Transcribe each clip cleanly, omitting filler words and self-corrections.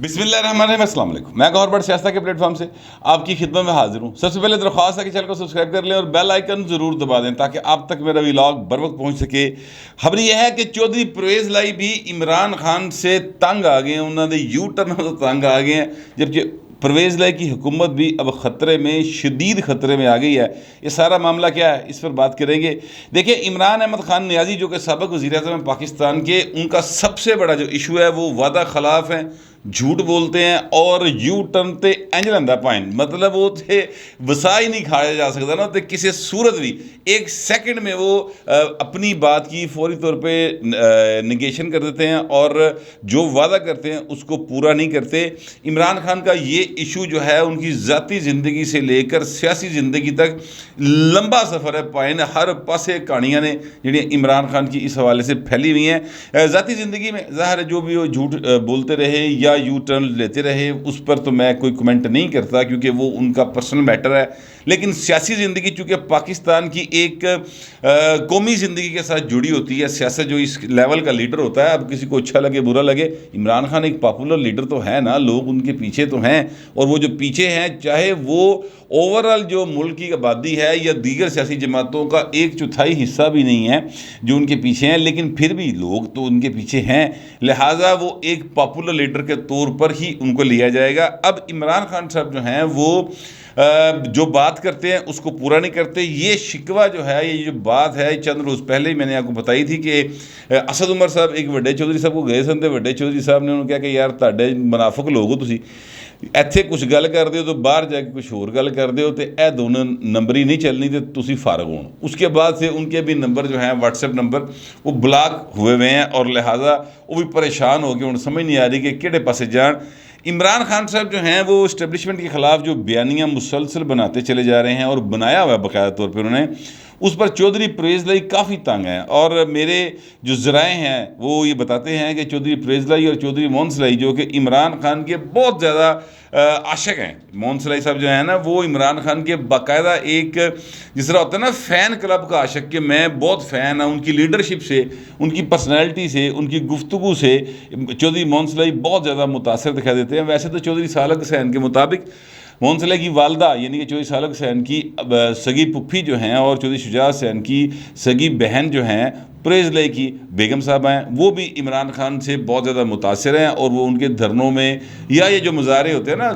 بسم اللہ الرحمن الرحیم، السلام علیکم۔ میں گور بٹ سیاست کے پلیٹ فارم سے آپ کی خدمت میں حاضر ہوں۔ سب سے پہلے درخواست ہے کہ چینل کو سبسکرائب کر لیں اور بیل آئیکن ضرور دبا دیں تاکہ آپ تک میرا ویلاگ بر وقت پہنچ سکے۔ خبر یہ ہے کہ چودھری پرویز لائی بھی عمران خان سے تنگ آ گئے ہیں، انہوں نے یو ٹرن تو تنگ آ گئے ہیں، جبکہ پرویز لائی کی حکومت بھی اب خطرے میں، شدید خطرے میں آ گئی ہے۔ یہ سارا معاملہ کیا ہے، اس پر بات کریں گے۔ دیکھیں، عمران احمد خان نیازی جو کہ سابق وزیر اعظم پاکستان کے، ان کا سب سے بڑا جو ایشو ہے وہ وعدہ خلاف ہیں، جھوٹ بولتے ہیں اور یو ٹرن تے انج لندا پائن، مطلب وہ تے وسا ہی نہیں کھایا جا سکتا نا، تے کسی صورت بھی ایک سیکنڈ میں وہ اپنی بات کی فوری طور پہ نگیشن کر دیتے ہیں اور جو وعدہ کرتے ہیں اس کو پورا نہیں کرتے۔ عمران خان کا یہ ایشو جو ہے ان کی ذاتی زندگی سے لے کر سیاسی زندگی تک لمبا سفر ہے، پائن ہر پاسے کہانیاں نے جڑی عمران خان کی اس حوالے سے پھیلی ہوئی ہیں۔ ذاتی زندگی میں ظاہر ہے جو بھی وہ جھوٹ بولتے رہے یا یو ٹرن لیتے رہے، اس پر تو میں کوئی کمنٹ نہیں کرتا کیونکہ وہ ان کا پرسنل میٹر ہے، لیکن سیاسی زندگی چونکہ پاکستان کی ایک قومی زندگی کے ساتھ جڑی ہوتی ہے، سیاست جو اس لیول کا لیڈر ہوتا ہے، اب کسی کو اچھا لگے برا لگے، عمران خان ایک پاپولر لیڈر تو ہے نا، لوگ ان کے پیچھے تو ہیں، اور وہ جو پیچھے ہیں چاہے وہ اوورال جو ملک کی آبادی ہے یا دیگر سیاسی جماعتوں کا 1/4 حصہ بھی نہیں ہے جو ان کے پیچھے ہیں، لیکن پھر بھی لوگ تو ان کے پیچھے ہیں، لہٰذا وہ ایک پاپولر لیڈر کے طور پر ہی ان کو لیا جائے گا۔ اب عمران خان صاحب جو ہیں وہ جو بات کرتے ہیں اس کو پورا نہیں کرتے۔ یہ شکوہ جو ہے، یہ جو بات ہے، چند روز پہلے ہی میں نے آپ کو بتائی تھی کہ اسد عمر صاحب ایک وڈے چودھری صاحب کو گئے سن، تے وڈے چودھری صاحب نے انہوں نے کہا کہ یار تہاڈے منافق لوگ ہو تسی، ایتھے کچھ گل کر دیو تو باہر جا کے کچھ اور گل کر دیو، تے اے دونوں نمبر ہی نہیں چلنی تے تسی فارغ ہون۔ اس کے بعد سے ان کے بھی نمبر جو ہیں واٹس ایپ نمبر وہ بلاک ہوئے ہوئے ہیں، اور لہٰذا وہ بھی پریشان ہو کے انہیں سمجھ نہیں آ رہی کہ کہڑے پاسے جان۔ عمران خان صاحب جو ہیں وہ اسٹیبلشمنٹ کے خلاف جو بیانیاں مسلسل بناتے چلے جا رہے ہیں، اور بنایا ہوا ہے باقاعدہ طور پہ انہوں نے، اس پر چودھری پرویز لائی کافی تنگ ہیں، اور میرے جو ذرائع ہیں وہ یہ بتاتے ہیں کہ چودھری پرویز لائی اور چودھری مونس لائی جو کہ عمران خان کے بہت زیادہ عاشق ہیں، مونس لائی صاحب جو ہیں نا وہ عمران خان کے باقاعدہ ایک جس طرح ہوتا ہے نا فین کلب کا عاشق، کہ میں بہت فین ہوں ان کی لیڈرشپ سے، ان کی پرسنالٹی سے، ان کی گفتگو سے چودھری مونس لائی بہت زیادہ متاثر دکھائی دیتے ہیں۔ ویسے تو چودھری سالک حسین کے مطابق مونس لائی کی والدہ یعنی کہ چودھری سالک حسین کی سگی پھپھی جو ہیں اور چودھری شجاع حسین کی سگی بہن جو ہیں پرویز لائی کی بیگم صاحب ہیں، وہ بھی عمران خان سے بہت زیادہ متاثر ہیں، اور وہ ان کے دھرنوں میں یا یہ جو مظاہرے ہوتے ہیں نا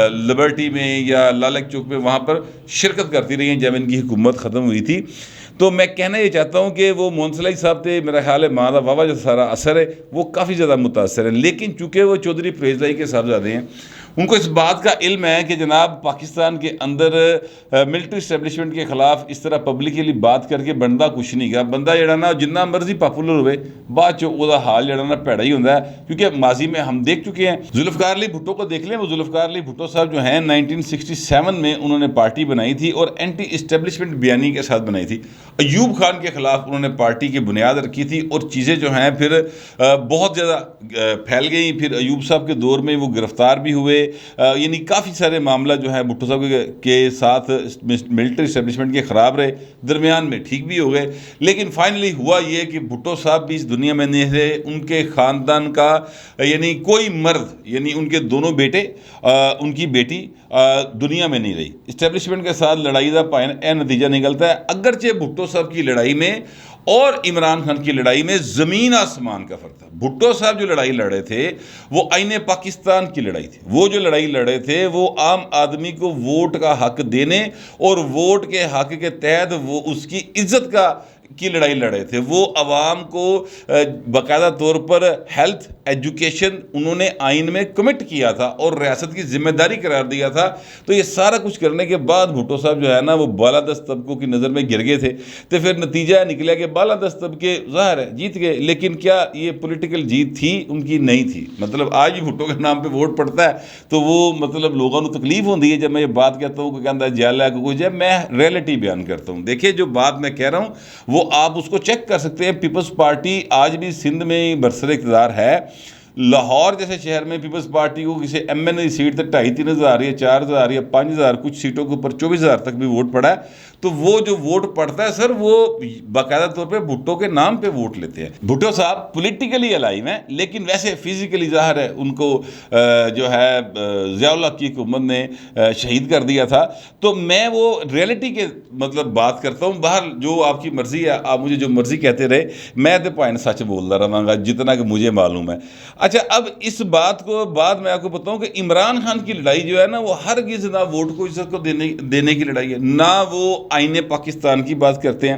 لبرٹی میں یا لال لیک چوک پہ، وہاں پر شرکت کرتی رہی ہیں جب ان کی حکومت ختم ہوئی تھی۔ تو میں کہنا یہ چاہتا ہوں کہ وہ مونس لائی صاحب تھے، میرا خیال ہے ماں دا واوا جو سارا اثر ہے وہ کافی زیادہ متاثر ہے، لیکن چونکہ وہ چودھری پرویز لائی کے صاحبزادے ہیں، ان کو اس بات کا علم ہے کہ جناب پاکستان کے اندر ملٹری اسٹیبلشمنٹ کے خلاف اس طرح پبلکلی بات کر کے بندہ کچھ نہیں گا، بندہ جڑا نا جنہ مرضی پاپولر ہوئے بعد چ وہ حال جڑا نا پیڑا ہی ہوتا ہے، کیونکہ ماضی میں ہم دیکھ چکے ہیں۔ ذوالفقار علی بھٹو کو دیکھ لیں، وہ ذوالفقار علی بھٹو صاحب جو ہیں 1967 میں انہوں نے پارٹی بنائی تھی اور اینٹی اسٹیبلشمنٹ بیانی کے ساتھ بنائی تھی، ایوب خان کے خلاف انہوں نے پارٹی کی بنیاد رکھی تھی، اور چیزیں جو ہیں پھر بہت زیادہ پھیل گئیں، پھر ایوب صاحب کے دور میں وہ گرفتار بھی ہوئے، یعنی کافی سارے معاملہ جو ہے بھٹو صاحب کے ساتھ ملٹری اسٹیبلشمنٹ کے خراب رہے، درمیان میں ٹھیک بھی ہو گئے، لیکن فائنلی ہوا یہ کہ بھٹو صاحب بھی اس دنیا میں نہیں رہے، ان کے خاندان کا یعنی کوئی مرد یعنی ان کے دونوں بیٹے، ان کی بیٹی دنیا میں نہیں رہی۔ اسٹیبلشمنٹ کے ساتھ لڑائی دا پائن اے نتیجہ نکلتا ہے، اگرچہ بھٹو صاحب کی لڑائی میں اور عمران خان کی لڑائی میں زمین آسمان کا فرق تھا۔ بھٹو صاحب جو لڑائی لڑے تھے وہ آئین پاکستان کی لڑائی تھی، وہ جو لڑائی لڑے تھے وہ عام آدمی کو ووٹ کا حق دینے اور ووٹ کے حق کے تحت وہ اس کی عزت کی لڑائی لڑے تھے، وہ عوام کو باقاعدہ طور پر ہیلتھ ایجوکیشن انہوں نے آئین میں کمٹ کیا تھا اور ریاست کی ذمہ داری قرار دیا تھا۔ تو یہ سارا کچھ کرنے کے بعد بھٹو صاحب جو ہے نا وہ بالادست طبقوں کی نظر میں گر گئے تھے، تو پھر نتیجہ نکلا کہ بالادست طبقے ظاہر ہے جیت گئے، لیکن کیا یہ پولیٹیکل جیت تھی؟ ان کی نہیں تھی۔ مطلب آج بھی بھٹو کے نام پہ ووٹ پڑتا ہے تو وہ مطلب لوگوں کو تکلیف ہوتی ہے جب میں یہ بات کہتا ہوں کہ کہتا ہے جیل ہے کوئی جب میں ریئلٹی بیان کرتا ہوں۔ دیکھیں جو بات میں کہہ رہا ہوں وہ آپ اس کو چیک کر سکتے ہیں۔ پیپلز پارٹی آج بھی سندھ میں برسر اقتدار ہے، لاہور جیسے شہر میں پیپلز پارٹی کو کسی ایم این اے سیٹ تک 2,500-3,000 یا 4,000 یا 5,000 کچھ سیٹوں کے اوپر 24,000 تک بھی ووٹ پڑا ہے، تو وہ جو ووٹ پڑتا ہے سر وہ باقاعدہ طور پہ بھٹو کے نام پہ ووٹ لیتے ہیں. بھٹو صاحب پولیٹیکلی الائیو ہیں لیکن ویسے فزیکلی ظاہر ہے ان کو جو ہے ضیاء اللہ کی حکومت نے شہید کر دیا تھا. تو میں وہ ریئلٹی کے مطلب بات کرتا ہوں. باہر جو آپ کی مرضی ہے آپ مجھے جو مرضی کہتے رہے, میں تو پوائنٹ سچ بولتا رہا گا جتنا کہ مجھے معلوم ہے. اچھا اب اس بات کو بعد میں آپ کو بتاؤں کہ عمران خان کی لڑائی جو ہے نا وہ ہرگز نہ ووٹ کو عزت کو دینے کی لڑائی ہے, نہ وہ آئین پاکستان کی بات کرتے ہیں.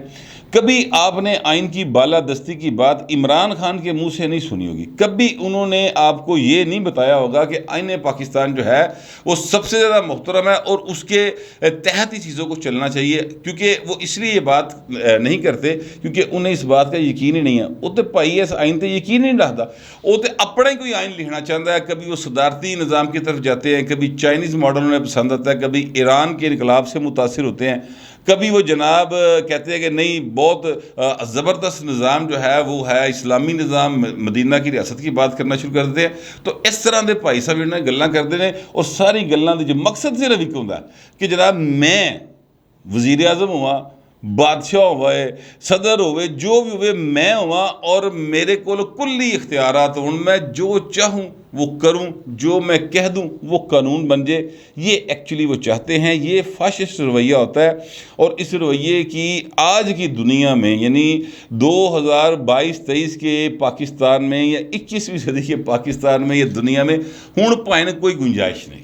کبھی آپ نے آئین کی بالادستی کی بات عمران خان کے منہ سے نہیں سنی ہوگی. کبھی انہوں نے آپ کو یہ نہیں بتایا ہوگا کہ آئین پاکستان جو ہے وہ سب سے زیادہ محترم ہے اور اس کے تحت ہی چیزوں کو چلنا چاہیے. کیونکہ وہ اس لیے یہ بات نہیں کرتے کیونکہ انہیں اس بات کا یقین ہی نہیں ہے. وہ تو بھائی اس آئین تے یقین ہی نہیں رکھتا, وہ تو اپنا ہی کوئی آئین لکھنا چاہتا ہے. کبھی وہ صدارتی نظام کی طرف جاتے ہیں, کبھی چائنیز ماڈل انہیں پسند آتا ہے, کبھی ایران کے انقلاب سے متاثر ہوتے ہیں, کبھی وہ جناب کہتے ہیں کہ نہیں بہت زبردست نظام جو ہے وہ ہے اسلامی نظام, مدینہ کی ریاست کی بات کرنا شروع کر دیتے ہیں. تو اس طرح دے بھائی صاحب انہیں گلاں کرتے ہیں اور ساری گلاں دے جو مقصد سے روی ہوندا ہے کہ جناب میں وزیر اعظم ہوا, بادشاہ ہوئے, صدر ہوئے, جو بھی ہوئے میں ہوا اور میرے کو کلی اختیارات ہوں, میں جو چاہوں وہ کروں, جو میں کہہ دوں وہ قانون بن جائے. یہ ایکچولی وہ چاہتے ہیں. یہ فاشسٹ رویہ ہوتا ہے اور اس رویے کی آج کی دنیا میں یعنی 2022-23 کے پاکستان میں یا 21ویں صدی کے پاکستان میں یا دنیا میں ہوں پائن کوئی گنجائش نہیں.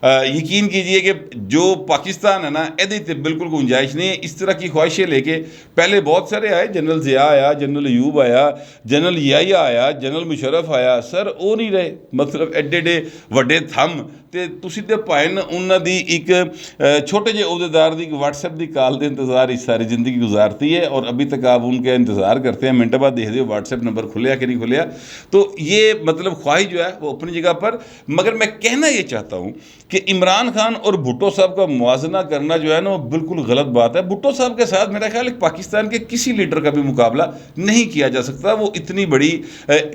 یقین کیجئے کہ جو پاکستان ہے نا یہ بالکل گنجائش نہیں ہے. اس طرح کی خواہشیں لے کے پہلے بہت سارے آئے, جنرل ضیاء آیا, جنرل ایوب آیا, جنرل یحییٰ آیا, جنرل مشرف آیا. سر وہ نہیں رہے, مطلب ایڈے ایڈے وڈے تھم تے تسی تے پائن انہاں دی ایک چھوٹے جے عہدیدار دی واٹس ایپ دی کال دے انتظار اس ساری زندگی گزارتی ہے اور ابھی تک آپ ان کے انتظار کرتے ہیں. منٹ بعد دیکھ دے واٹس ایپ نمبر کھلیا کہ نہیں کھلیا. تو یہ مطلب خواہش جو ہے وہ اپنی جگہ پر, مگر میں کہنا یہ چاہتا ہوں کہ عمران خان اور بھٹو صاحب کا موازنہ کرنا جو ہے نا وہ بالکل غلط بات ہے. بھٹو صاحب کے ساتھ میرا خیال ہے پاکستان کے کسی لیڈر کا بھی مقابلہ نہیں کیا جا سکتا. وہ اتنی بڑی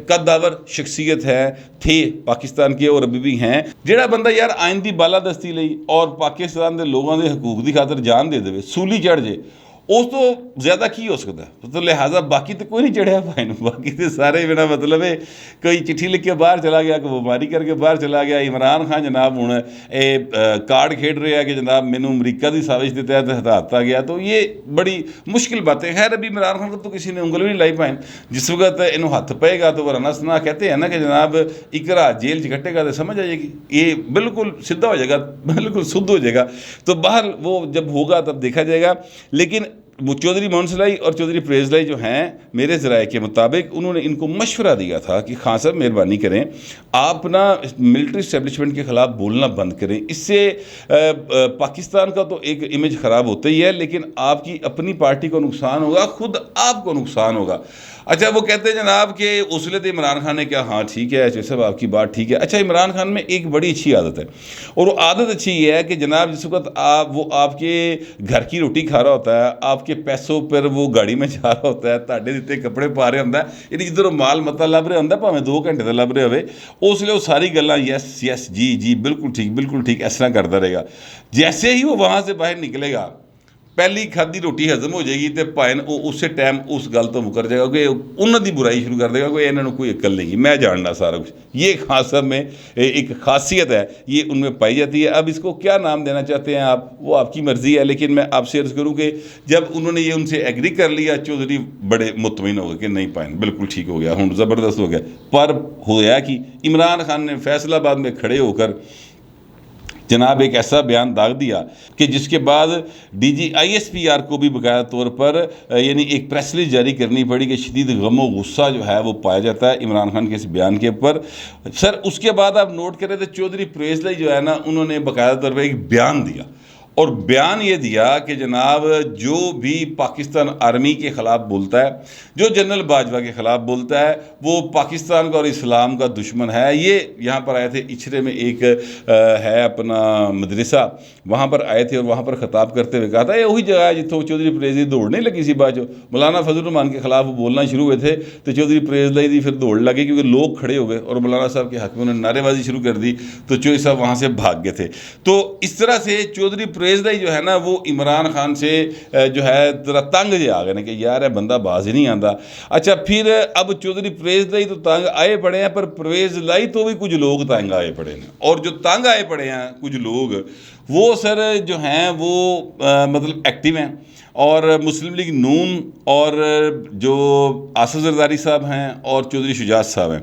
قدآور شخصیت ہے, تھے پاکستان کے اور ابھی بھی ہیں. جڑا بندہ یار آئین دی بالادستی لئی اور پاکستان دے لوگوں دے حقوق دی خاطر جان دے دے سولی چڑھ جے, اس تو زیادہ کی ہو سکتا ہے. تو لہٰذا باقی تو کوئی نہیں چڑھیا پائن, باقی تو سارے بنا مطلب ہے کوئی چٹھی لکھ کے باہر چلا گیا, کوئی بیماری کر کے باہر چلا گیا. عمران خان جناب ہوں کارڈ کھیڈ رہے ہیں کہ جناب مینوں امریکہ دی سازش کے تحت ہٹا دتا گیا. تو یہ بڑی مشکل باتیں. خیر ابھی عمران خان کو تو کسی نے انگل بھی نہیں لائی پائن. جس وقت انہوں ہاتھ پائے گا تو ورنہ سنا کہتے ہیں نا کہ جناب ایک رات جیل کٹے گا تو سمجھ آ جائے گی, یہ بالکل سیدھا ہو جائے گا, بالکل سدھ ہو جائے گا. تو باہر وہ جب ہوگا تب دیکھا جائے گا. لیکن وہ چودھری مون سلائی اور چودھری پریز لائی جو ہیں میرے ذرائع کے مطابق انہوں نے ان کو مشورہ دیا تھا کہ خان صاحب مہربانی کریں آپ نا ملٹری اسٹیبلشمنٹ کے خلاف بولنا بند کریں. اس سے پاکستان کا تو ایک امیج خراب ہوتا ہی ہے لیکن آپ کی اپنی پارٹی کو نقصان ہوگا, خود آپ کو نقصان ہوگا. اچھا وہ کہتے ہیں جناب کہ اصولت عمران خان نے کیا, ہاں ٹھیک ہے اچھا صاحب آپ کی بات ٹھیک ہے. اچھا عمران خان میں ایک بڑی اچھی عادت ہے اور وہ عادت اچھی یہ ہے کہ جناب جس وقت وہ آپ کے گھر کی روٹی کھا رہا ہوتا ہے, آپ کے پیسوں پر وہ گاڑی میں جا رہا ہوتا ہے, تاڑے دیتے کپڑے پا رہے ہوتا ہے, یعنی جدھر وہ مال متا لب رہا ہوتا ہے پاویں 2 گھنٹے کا لب رہے ہوئے, اس لیے وہ ساری گلاں یس یس جی جی بالکل ٹھیک اس طرح کرتا رہے گا. جیسے ہی وہ وہاں سے باہر نکلے گا پہلی کھادی روٹی ہضم ہو جائے گی تو پائن اسی ٹائم اس گل تو مکر جائے گا کہ انہوں دی برائی شروع کر دے گا کہ انہوں نے کوئی عقل نہیں, میں جاننا سارا کچھ. یہ خاص میں ایک خاصیت ہے, یہ ان میں پائی جاتی ہے. اب اس کو کیا نام دینا چاہتے ہیں آپ, وہ آپ کی مرضی ہے, لیکن میں آپ سے عرض کروں کہ جب انہوں نے یہ ان سے ایگری کر لیا چودھری بڑے مطمئن ہو گئے کہ نہیں پائن بالکل ٹھیک ہو گیا, ہوں زبردست ہو گیا. پر ہوا کہ عمران خان نے فیصل آباد میں کھڑے ہو کر جناب ایک ایسا بیان داغ دیا کہ جس کے بعد ڈی جی ISPR کو بھی باقاعدہ طور پر یعنی ایک پریس ریلیز جاری کرنی پڑی کہ شدید غم و غصہ جو ہے وہ پایا جاتا ہے عمران خان کے اس بیان کے اوپر. سر اس کے بعد آپ نوٹ کریں تو چودھری پریز لائی جو ہے نا انہوں نے باقاعدہ طور پر ایک بیان دیا اور بیان یہ دیا کہ جناب جو بھی پاکستان آرمی کے خلاف بولتا ہے, جو جنرل باجوہ کے خلاف بولتا ہے, وہ پاکستان کا اور اسلام کا دشمن ہے. یہ یہاں پر آئے تھے اچھرے میں ایک ہے اپنا مدرسہ, وہاں پر آئے تھے اور وہاں پر خطاب کرتے ہوئے کہا تھا یہ وہی جگہ ہے جتوں چودھری پریز دوڑنے لگی سی بات. جو مولانا فضل الرحمان کے خلاف وہ بولنا شروع ہوئے تھے تو چودھری پریز لائی دی پھر دوڑ لگے کیونکہ لوگ کھڑے ہو گئے اور مولانا صاحب کے حق میں انہوں نے نعرے بازی شروع کر دی تو چودھری صاحب وہاں سے بھاگ گئے تھے. تو اس طرح سے چودھری پرویز لائی جو ہے نا وہ عمران خان سے جو ہے ذرا تنگ جے آ گئے نا کہ یار ہے بندہ باز ہی نہیں آتا. اچھا پھر اب چودھری پرویز لائی تو تنگ آئے پڑے ہیں, پر پرویز لائی تو بھی کچھ لوگ تنگ آئے پڑے ہیں, اور جو تنگ آئے پڑے ہیں کچھ لوگ وہ سر جو ہیں وہ مطلب ایکٹیو ہیں, اور مسلم لیگ نون اور جو آصف زرداری صاحب ہیں اور چودھری شجاعت صاحب ہیں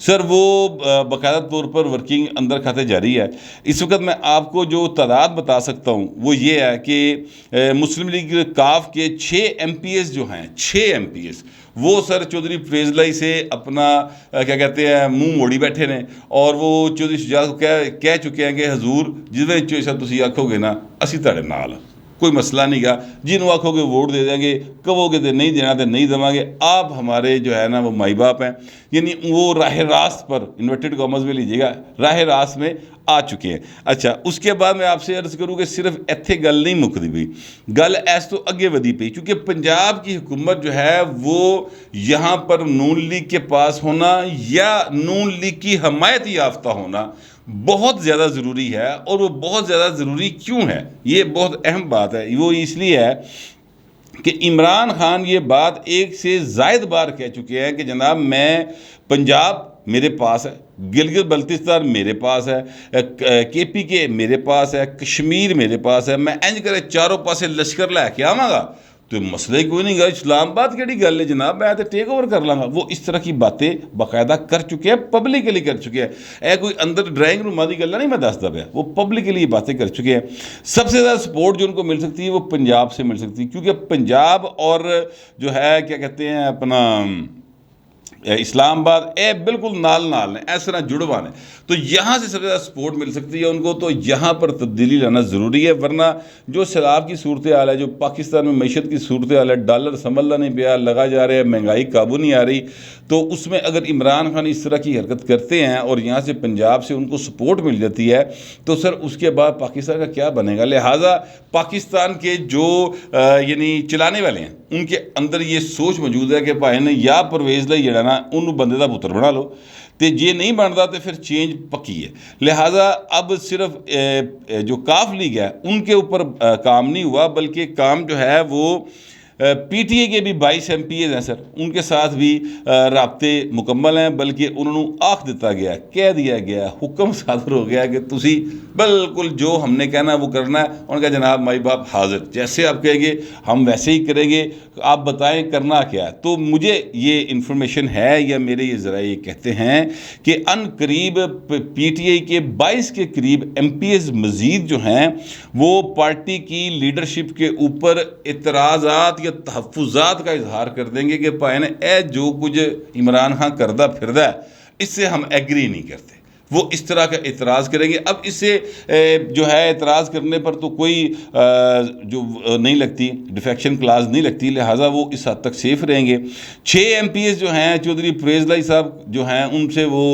سر, وہ باقاعدہ طور پر ورکنگ اندر کھاتے جاری ہے. اس وقت میں آپ کو جو تعداد بتا سکتا ہوں وہ یہ ہے کہ مسلم لیگ کاف کے 6 MPs جو ہیں, 6 MPs وہ سر چودھری پرویز لائی سے اپنا کیا کہتے ہیں منہ موڑی بیٹھے ہیں, اور وہ چودھری شجاعت کو کہہ چکے ہیں کہ حضور جس چوئسا تسی آکھو گے نا اسی تاڑے نال, کوئی مسئلہ نہیں گا, جنہوں آکھو گے ووٹ دے دیں گے, کہو گے نہیں دینا تو نہیں دیں گے, آپ ہمارے جو ہے نا وہ مائی باپ ہیں. یعنی وہ راہ راست پر انورٹڈ کامرز میں لیجیے گا, راہ راست میں آ چکے ہیں. اچھا اس کے بعد میں آپ سے عرض کروں کہ صرف ایتھے گل نہیں مکدی پئی, گل ایس تو اگے ودی پئی, کیونکہ پنجاب کی حکومت جو ہے وہ یہاں پر نون لیگ کے پاس ہونا یا نون لیگ کی حمایت یافتہ ہونا بہت زیادہ ضروری ہے. اور وہ بہت زیادہ ضروری کیوں ہے, یہ بہت اہم بات ہے. وہ اس لیے ہے کہ عمران خان یہ بات ایک سے زائد بار کہہ چکے ہیں کہ جناب میں پنجاب میرے پاس ہے, گلگت بلتستان میرے پاس ہے, KPK میرے پاس ہے, کشمیر میرے پاس ہے, میں انج کرے چاروں پاسے لشکر لے کے آواں گا تو مسئلہ ہی کوئی نہیں گا, اسلام آباد کیڑی گل ہے جناب, میں تو ٹیک اوور کر لاں گا. وہ اس طرح کی باتیں باقاعدہ کر چکے ہیں, پبلکلی کر چکے ہیں. اے کوئی اندر ڈرائنگ روم کی گل نہیں میں دستا پیا, وہ پبلکلی یہ باتیں کر چکے ہیں. سب سے زیادہ سپورٹ جو ان کو مل سکتی ہے وہ پنجاب سے مل سکتی ہے, کیونکہ پنجاب اور جو ہے کیا کہتے ہیں اپنا اسلام آباد اے بالکل نال نے اس طرح جڑوانے, تو یہاں سے سب سے زیادہ سپورٹ مل سکتی ہے ان کو. تو یہاں پر تبدیلی لانا ضروری ہے, ورنہ جو سیلاب کی صورتحال ہے, جو پاکستان میں معیشت کی صورتحال ہے, ڈالر سنبھلنا نہیں پیا, لگا جا رہا ہے, مہنگائی قابو نہیں آ رہی, تو اس میں اگر عمران خان اس طرح کی حرکت کرتے ہیں اور یہاں سے پنجاب سے ان کو سپورٹ مل جاتی ہے تو سر اس کے بعد پاکستان کا کیا بنے گا. لہٰذا پاکستان کے جو یعنی چلانے والے ہیں ان کے اندر یہ سوچ موجود ہے کہ بھائی نے یا پرویز لائی جڑا نا انہوں بندے دا پتر بنا لو, تو یہ نہیں بنتا تو پھر چینج پکی ہے. لہٰذا اب صرف جو کاف لیگ ہے ان کے اوپر کام نہیں ہوا, بلکہ کام جو ہے وہ PTI کے بھی 22 MPs ہیں سر, ان کے ساتھ بھی رابطے مکمل ہیں, بلکہ انہوں نے آکھ دیتا گیا, کہہ دیا گیا, حکم صادر ہو گیا کہ تسی بالکل جو ہم نے کہنا وہ کرنا ہے. ان کا جناب مائی باپ حاضر, جیسے آپ کہیں گے ہم ویسے ہی کریں گے, آپ بتائیں کرنا کیا ہے. تو مجھے یہ انفارمیشن ہے یا میرے یہ ذرائع یہ کہتے ہیں کہ ان قریب PTI کے 22 کے قریب MPs مزید جو ہیں وہ پارٹی کی لیڈرشپ کے اوپر اعتراضات یا تحفظات کا اظہار کر دیں گے کہ پائے نے اے جو کچھ عمران خان کردہ پھردہ ہے اس سے ہم ایگری نہیں کرتے. وہ اس طرح کا اعتراض کریں گے. اب اس سے جو ہے اعتراض کرنے پر تو کوئی جو نہیں لگتی, ڈیفیکشن کلاز نہیں لگتی, لہٰذا وہ اس حد تک سیف رہیں گے. 6 MPs جو ہیں چودھری پرویز لائی صاحب جو ہیں ان سے وہ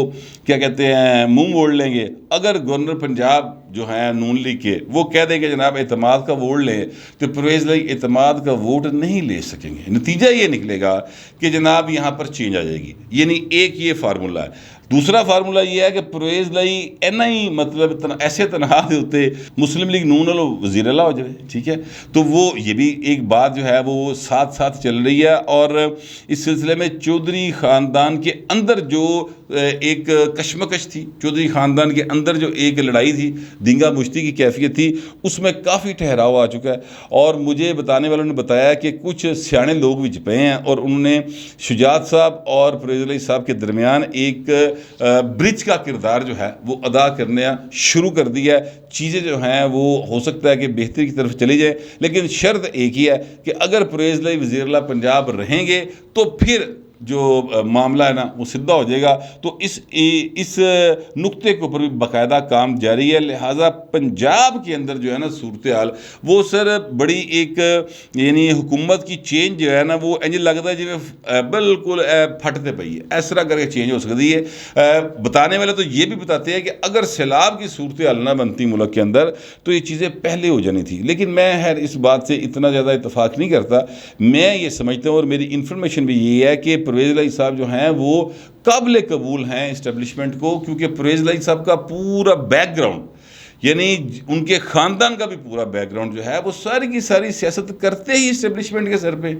کیا کہتے ہیں منہ موڑ لیں گے. اگر گورنر پنجاب جو ہیں نون لیگ کے وہ کہہ دیں کہ جناب اعتماد کا ووٹ لیں تو پرویز لائی اعتماد کا ووٹ نہیں لے سکیں گے. نتیجہ یہ نکلے گا کہ جناب یہاں پر چینج آ جائے گی. یعنی ایک یہ فارمولہ ہے. دوسرا فارمولہ یہ ہے کہ پرویز لائی اینا ہی مطلب ایسے تنہا دے ہوتے مسلم لیگ نون والوں وزیر اللہ ہو جائے, ٹھیک ہے, تو وہ یہ بھی ایک بات جو ہے وہ ساتھ ساتھ چل رہی ہے. اور اس سلسلے میں چودھری خاندان کے اندر جو ایک کشمکش تھی, چودھری خاندان کے اندر جو ایک لڑائی تھی, دینگا مشتی کی کیفیت تھی, اس میں کافی ٹھہراؤ آ چکا ہے. اور مجھے بتانے والوں نے بتایا کہ کچھ سیانے لوگ بھی چھپے ہیں اور انہوں نے شجاعت صاحب اور پرویز لائی صاحب کے درمیان ایک برج کا کردار جو ہے وہ ادا کرنے شروع کر دیا ہے. چیزیں جو ہیں وہ ہو سکتا ہے کہ بہتری کی طرف چلی جائے, لیکن شرط ایک ہی ہے کہ اگر پرویز لائی وزیر اللہ پنجاب رہیں گے تو پھر جو معاملہ ہے نا وہ سدھا ہو جائے گا. تو اس نقطے کے اوپر بھی باقاعدہ کام جاری ہے. لہٰذا پنجاب کے اندر جو ہے نا صورتحال وہ سر بڑی ایک یعنی حکومت کی چینج جو ہے نا وہ انج لگتا ہے جی بالکل پھٹتے پئی ہے, اس طرح کر کے چینج ہو سکتی ہے. بتانے والے تو یہ بھی بتاتے ہیں کہ اگر سیلاب کی صورتحال نہ بنتی ملک کے اندر تو یہ چیزیں پہلے ہو جانی تھی. لیکن میں اس بات سے اتنا زیادہ اتفاق نہیں کرتا. میں یہ سمجھتا ہوں اور میری انفارمیشن بھی یہی ہے کہ پرویز لائی صاحب جو ہیں وہ قابل قبول ہیں اسٹیبلشمنٹ کو, کیونکہ پرویز لائی صاحب کا پورا بیک گراؤنڈ یعنی ان کے خاندان کا بھی پورا بیک گراؤنڈ جو ہے وہ ساری کی ساری سیاست کرتے ہی اسٹیبلشمنٹ کے سر پہ.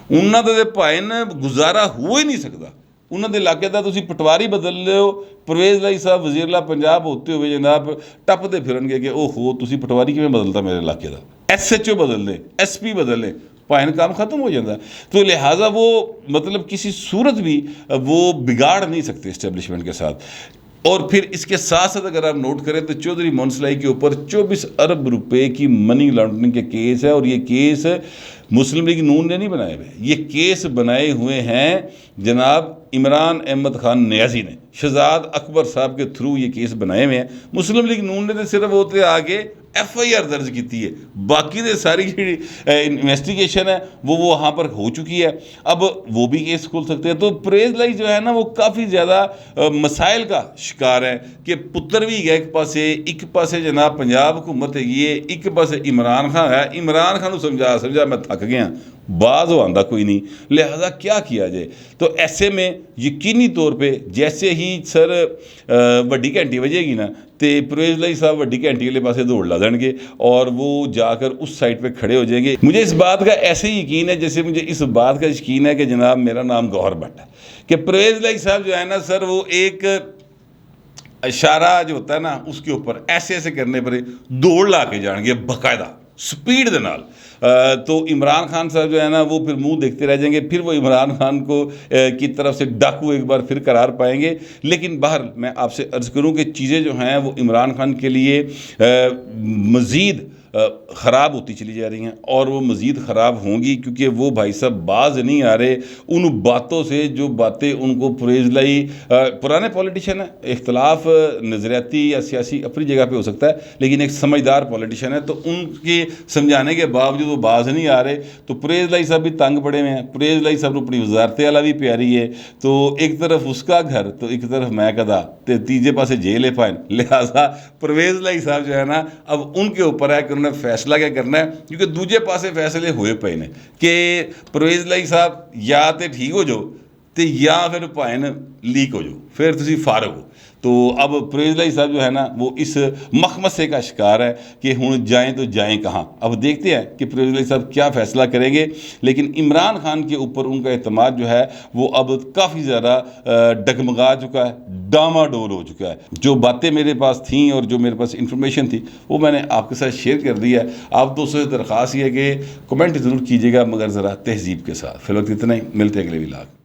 انہوں دے بھائی نے گزارا ہو ہی نہیں سکتا. انہوں دے علاقے دا تسی پٹواری بدل لے ہو, پرویز لائی صاحب وزیر اللہ پنجاب ہوتے ہوئے جناب ٹپ دے پھرن گے کہ او ہو تسی پٹواری کیوں بدلتا میرے علاقے دا, ایس ایچ او بدل لے, ایس پی بدل لے, پائن کام ختم ہو جاتا ہے. تو لہٰذا وہ مطلب کسی صورت بھی وہ بگاڑ نہیں سکتے اسٹیبلشمنٹ کے ساتھ. اور پھر اس کے ساتھ ساتھ اگر آپ نوٹ کریں تو چودھری مونس لائی کے اوپر 24 ارب روپے کی منی لانڈرنگ کے کیس ہے, اور یہ کیس مسلم لیگ نون نے نہیں بنائے ہوئے, یہ کیس بنائے ہوئے ہیں جناب عمران احمد خان نیازی نے, شہزاد اکبر صاحب کے تھرو یہ کیس بنائے ہوئے ہیں. مسلم لیگ نون نے تو صرف ہوتے آگے ایف آئی آر درج کی ہے, باقی دے ساری انویسٹیگیشن ہے وہ وہاں پر ہو چکی ہے, اب وہ بھی کیس کھول سکتے ہیں. تو پرویز لائی جو ہے نا وہ کافی زیادہ مسائل کا شکار ہے کہ پتر بھی گیا ایک پاسے جناب پنجاب حکومت ہے, یہ ایک پاسے عمران خان ہے. عمران خان کو سمجھا میں تھک گیا, بعض ہو آندہ کوئی نہیں, لہذا کیا کیا جائے. تو ایسے میں یقینی طور پہ جیسے ہی سر وڈی گھنٹی بجے گی نا تو پرویز لائی صاحب وڈی گھنٹی والے پاسے دوڑ لا دیں گے اور وہ جا کر اس سائٹ پہ کھڑے ہو جائیں گے. مجھے اس بات کا ایسے ہی یقین ہے جیسے مجھے اس بات کا یقین ہے کہ جناب میرا نام گوہر بٹ ہے, کہ پرویز لائی صاحب جو ہے نا سر وہ ایک اشارہ جو ہوتا ہے نا اس کے اوپر ایسے ایسے کرنے پر دوڑ لا کے جان گے باقاعدہ سپیڈ دے نال. تو عمران خان صاحب جو ہے نا وہ پھر منہ دیکھتے رہ جائیں گے, پھر وہ عمران خان کو کی طرف سے ڈاکو ایک بار پھر قرار پائیں گے. لیکن باہر میں آپ سے عرض کروں کہ چیزیں جو ہیں وہ عمران خان کے لیے مزید خراب ہوتی چلی جا رہی ہیں, اور وہ مزید خراب ہوں گی کیونکہ وہ بھائی صاحب باز نہیں آ رہے ان باتوں سے جو باتیں ان کو پرویز لائی. پرانے پولیٹیشین ہیں, اختلاف نظریاتی یا سیاسی اپنی جگہ پہ ہو سکتا ہے, لیکن ایک سمجھدار پولیٹیشین ہے, تو ان کے سمجھانے کے باوجود وہ باز نہیں آ رہے. تو پرویز لائی صاحب بھی تنگ پڑے ہوئے ہیں. پرویز لائی صاحب اپنی وزارت اعلیٰ بھی پیاری ہے, تو ایک طرف اس کا گھر تو ایک طرف میں کدا تے تیجے پاسے جیل ہے پائن. لہٰذا پرویز لائی صاحب جو ہے نا اب ان کے اوپر ہے کہ انہوں نے فیصلہ کیا کرنا ہے, کیونکہ دوجے پاسے فیصلے ہوئے پے نے کہ پرویز لائی صاحب یا تے ٹھیک ہو جاؤ تے یا پھر پائن لیک ہو جاؤ, پھر تسی فارغ ہو. تو اب پرویز لائی صاحب جو ہے نا وہ اس مخمصے کا شکار ہے کہ ہوں جائیں تو جائیں کہاں. اب دیکھتے ہیں کہ پرویز لائی صاحب کیا فیصلہ کریں گے, لیکن عمران خان کے اوپر ان کا اعتماد جو ہے وہ اب کافی زیادہ ڈگمگا چکا ہے, ڈاما ڈول ہو چکا ہے. جو باتیں میرے پاس تھیں اور جو میرے پاس انفارمیشن تھی وہ میں نے آپ کے ساتھ شیئر کر دی ہے. آپ دوستوں سے درخواست یہ ہے کہ کمنٹ ضرور کیجیے گا مگر ذرا تہذیب کے ساتھ. فی الوقت اتنا ہی, ملتے ہیں اگلے ولاگ.